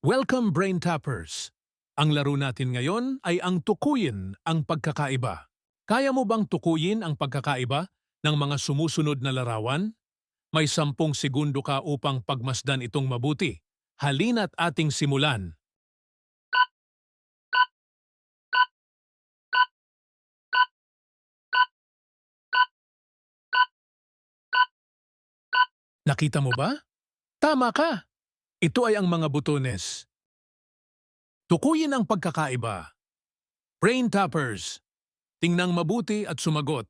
Welcome, Brain Tappers! Ang laro natin ngayon ay ang tukuyin ang pagkakaiba. Kaya mo bang tukuyin ang pagkakaiba ng mga sumusunod na larawan? May 10 segundo ka upang pagmasdan itong mabuti. Halina't ating simulan. Nakita mo ba? Tama ka! Ito ay ang mga butones. Tukuyin ang pagkakaiba. Brain Tappers! Tingnang mabuti at sumagot.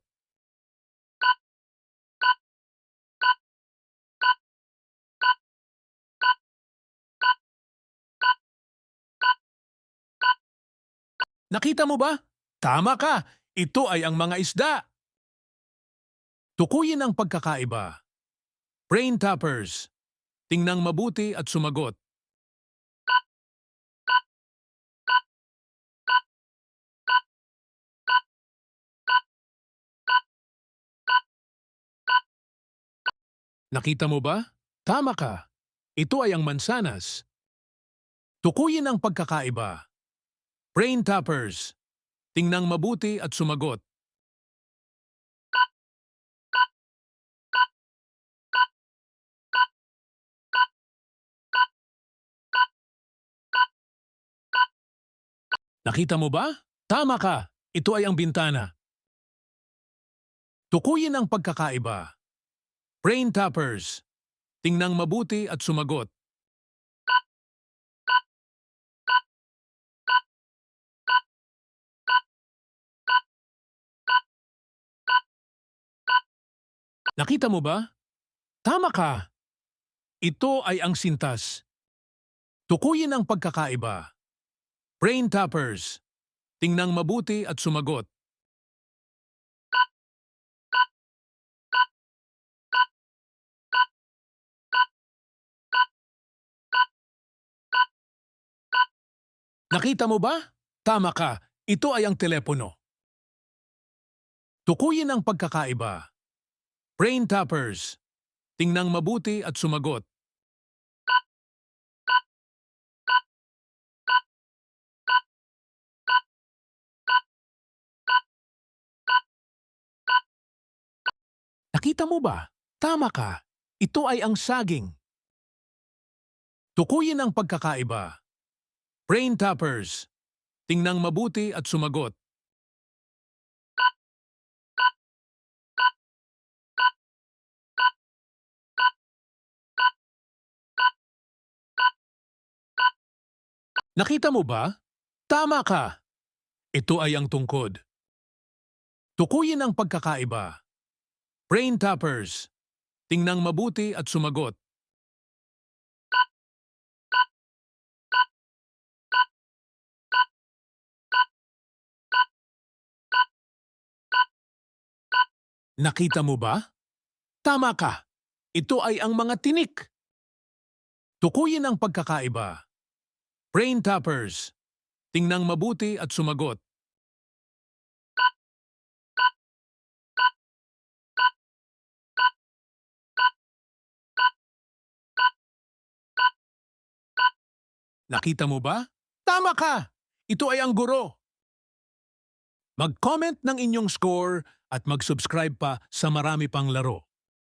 Nakita mo ba? Tama ka! Ito ay ang mga isda. Tukuyin ang pagkakaiba. Brain Tappers! Tingnang mabuti at sumagot. Nakita mo ba? Tama ka. Ito ay ang mansanas. Tukuyin ang pagkakaiba. Brain Tappers! Tingnang mabuti at sumagot. Nakita mo ba? Tama ka. Ito ay ang bintana. Tukuyin ang pagkakaiba. Brain Tappers! Tingnang mabuti at sumagot. Nakita mo ba? Tama ka. Ito ay ang sintas. Tukuyin ang pagkakaiba. Brain Tappers! Tingnang mabuti at sumagot. Nakita mo ba? Tama ka. Ito ay ang telepono. Tukuyin ang pagkakaiba. Brain Tappers! Tingnang mabuti at sumagot. Nakita mo ba? Tama ka. Ito ay ang saging. Tukuyin ang pagkakaiba. Brain Tappers! Tingnang mabuti at sumagot. Nakita mo ba? Tama ka. Ito ay ang tungkod. Tukuyin ang pagkakaiba. Brain Tappers! Tingnang mabuti at sumagot. Nakita mo ba? Tama ka. Ito ay ang mga tinik. Tukuyin ang pagkakaiba. Brain Tappers! Tingnang mabuti at sumagot. Nakita mo ba? Tama ka! Ito ay ang guro. Mag-comment ng inyong score at mag-subscribe pa sa marami pang laro.